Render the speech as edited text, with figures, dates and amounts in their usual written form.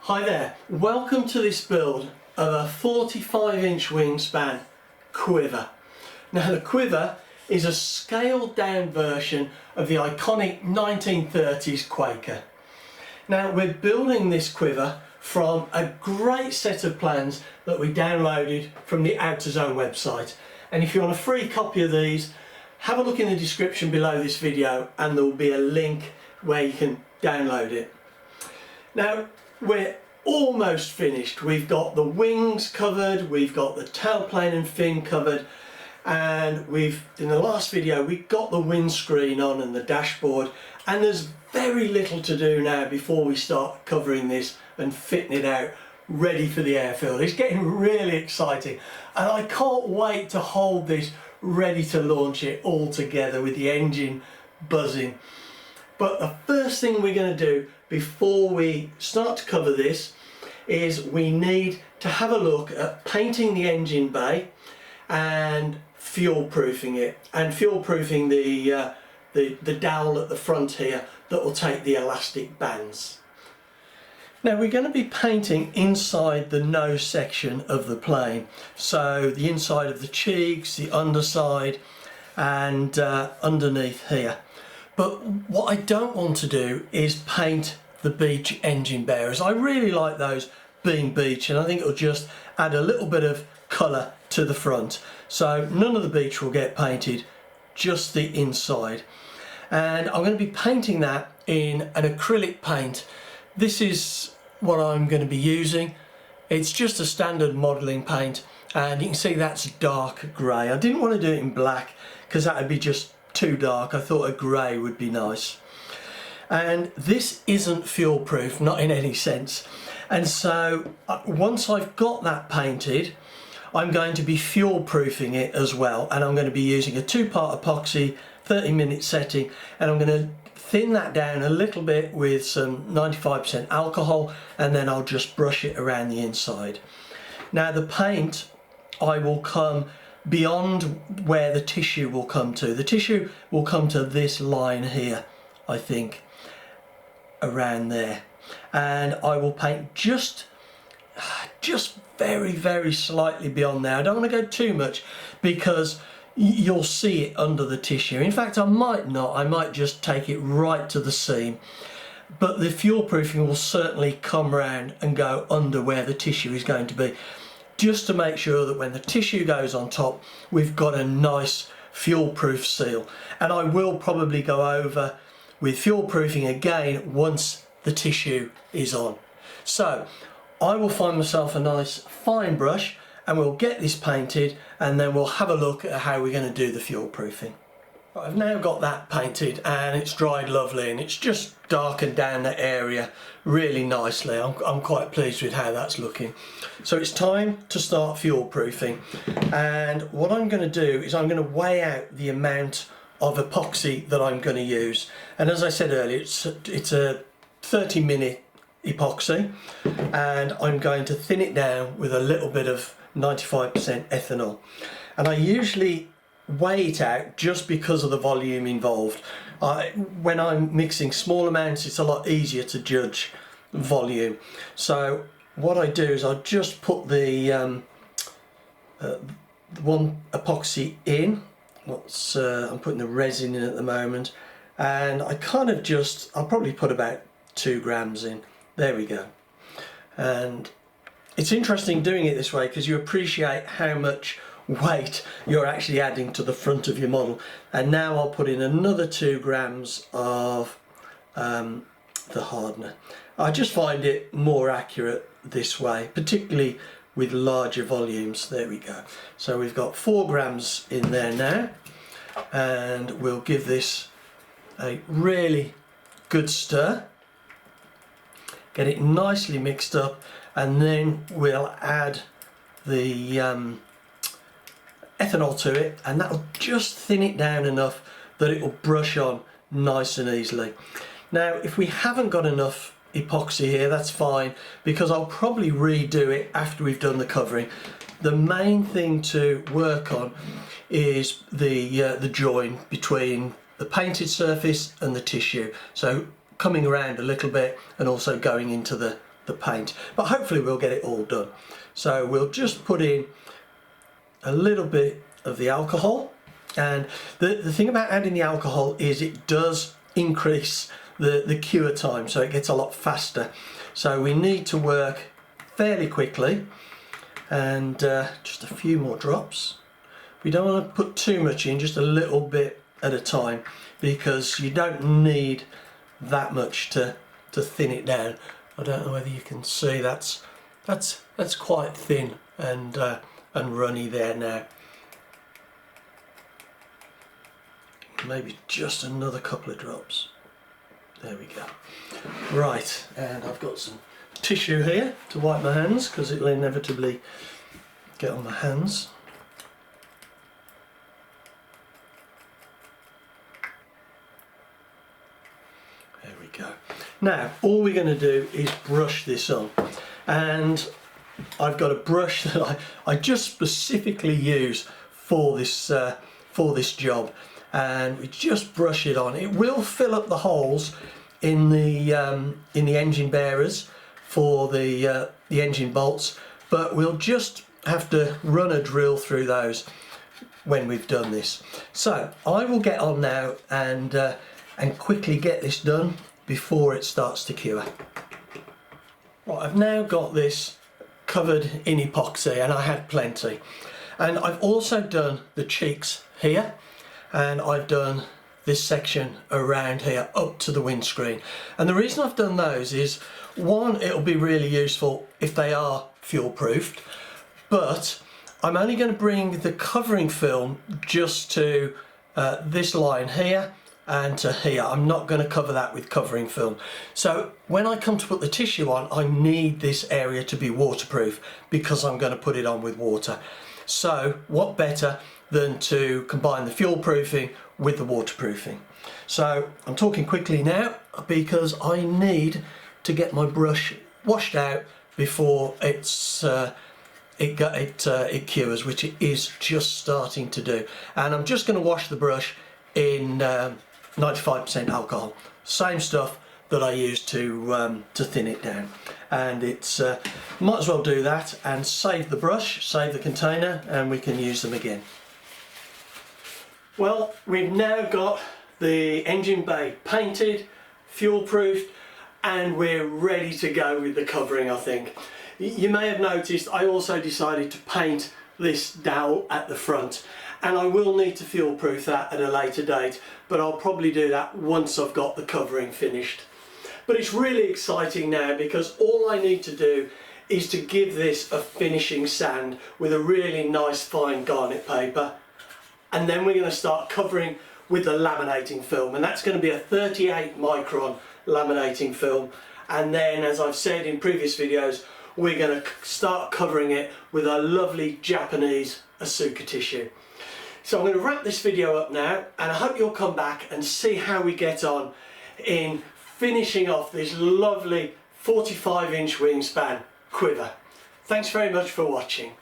Hi there, welcome to this build of a 45-inch wingspan Quiver. Now the Quiver is a scaled down version of the iconic 1930s Quaker. Now we're building this Quiver from a great set of plans that we downloaded from the OuterZone website, and if you want a free copy of these, have a look in the description below this video and there will be a link where you can download it. Now we're almost finished. We've got the wings covered, we've got the tailplane and fin covered, and in the last video we got the windscreen on and the dashboard, and there's very little to do now before we start covering this and fitting it out ready for the airfield. It's getting really exciting and I can't wait to hold this ready to launch it all together with the engine buzzing. But the first thing we're going to do before we start to cover this is we need to have a look at painting the engine bay and fuel proofing it, and fuel proofing the dowel at the front here that will take the elastic bands. Now we're going to be painting inside the nose section of the plane, so the inside of the cheeks, the underside and underneath here. But what I don't want to do is paint the beech engine bearers. I really like those being beech, and I think it'll just add a little bit of colour to the front. So none of the beech will get painted, just the inside. And I'm going to be painting that in an acrylic paint. This is what I'm going to be using. It's just a standard modelling paint, and you can see that's dark grey. I didn't want to do it in black because that would be just too dark. I thought a grey would be nice. And this isn't fuel proof, not in any sense. And so once I've got that painted, I'm going to be fuel proofing it as well, and I'm going to be using a 2-part epoxy 30-minute setting, and I'm going to thin that down a little bit with some 95% alcohol, and then I'll just brush it around the inside. Now the paint, I will come beyond where the tissue will come to. The tissue will come to this line here, I think, around there, and I will paint just very, very slightly beyond there. I don't want to go too much because you'll see it under the tissue. In fact, I might not. I might just take it right to the seam, but the fuel proofing will certainly come around and go under where the tissue is going to be, just to make sure that when the tissue goes on top, we've got a nice fuel proof seal. And I will probably go over with fuel proofing again once the tissue is on. So I will find myself a nice fine brush and we'll get this painted, and then we'll have a look at how we're going to do the fuel proofing. I've now got that painted and it's dried lovely, and it's just darkened down the area really nicely. I'm quite pleased with how that's looking. So it's time to start fuel proofing, and what I'm going to do is I'm going to weigh out the amount of epoxy that I'm going to use. And as I said earlier, it's a 30-minute epoxy, and I'm going to thin it down with a little bit of 95% ethanol. And I usually weigh it out just because of the volume involved. When I'm mixing small amounts, it's a lot easier to judge volume. So what I do is I just put the one epoxy in. I'm putting the resin in at the moment, and I kind of I'll probably put about 2 grams in. There we go. And it's interesting doing it this way because you appreciate how much weight you're actually adding to the front of your model. And now I'll put in another 2 grams of the hardener. I just find it more accurate this way, particularly with larger volumes. There we go. So we've got 4 grams in there now, and we'll give this a really good stir, get it nicely mixed up, and then we'll add the ethanol to it, and that'll just thin it down enough that it will brush on nice and easily. Now if we haven't got enough epoxy here, that's fine, because I'll probably redo it after we've done the covering. The main thing to work on is the join between the painted surface and the tissue, so coming around a little bit and also going into the the paint, but hopefully we'll get it all done. So we'll just put in a little bit of the alcohol, and the thing about adding the alcohol is it does increase the cure time, so it gets a lot faster. So we need to work fairly quickly, and just a few more drops. We don't want to put too much in, just a little bit at a time, because you don't need that much to thin it down. I don't know whether you can see that's quite thin and runny there now. Maybe just another couple of drops. There we go. Right, and I've got some tissue here to wipe my hands, because it'll inevitably get on my hands. There we go. Now all we're going to do is brush this on, and I've got a brush that I just specifically use for this job, and we just brush it on. It will fill up the holes in the engine bearers for the engine bolts, but we'll just have to run a drill through those when we've done this. So I will get on now and quickly get this done before it starts to cure. Right, I've now got this covered in epoxy, and I had plenty, and I've also done the cheeks here, and I've done this section around here up to the windscreen. And the reason I've done those is, one, it'll be really useful if they are fuel proofed, but I'm only going to bring the covering film just to this line here and to here. I'm not going to cover that with covering film. So when I come to put the tissue on, I need this area to be waterproof, because I'm going to put it on with water. So what better than to combine the fuel proofing with the waterproofing. So I'm talking quickly now, because I need to get my brush washed out before it cures, which it is just starting to do. And I'm just going to wash the brush in 95% alcohol, same stuff that I use to thin it down. And it's might as well do that and save the brush, save the container, and we can use them again. Well, we've now got the engine bay painted, fuel proofed, and we're ready to go with the covering, I think. You may have noticed I also decided to paint this dowel at the front, and I will need to fuel proof that at a later date, but I'll probably do that once I've got the covering finished. But it's really exciting now, because all I need to do is to give this a finishing sand with a really nice fine garnet paper, and then we're going to start covering with the laminating film, and that's going to be a 38 micron laminating film. And then, as I've said in previous videos, we're going to start covering it with a lovely Japanese Asuka tissue. So I'm going to wrap this video up now, and I hope you'll come back and see how we get on in finishing off this lovely 45-inch wingspan Quiver. Thanks very much for watching.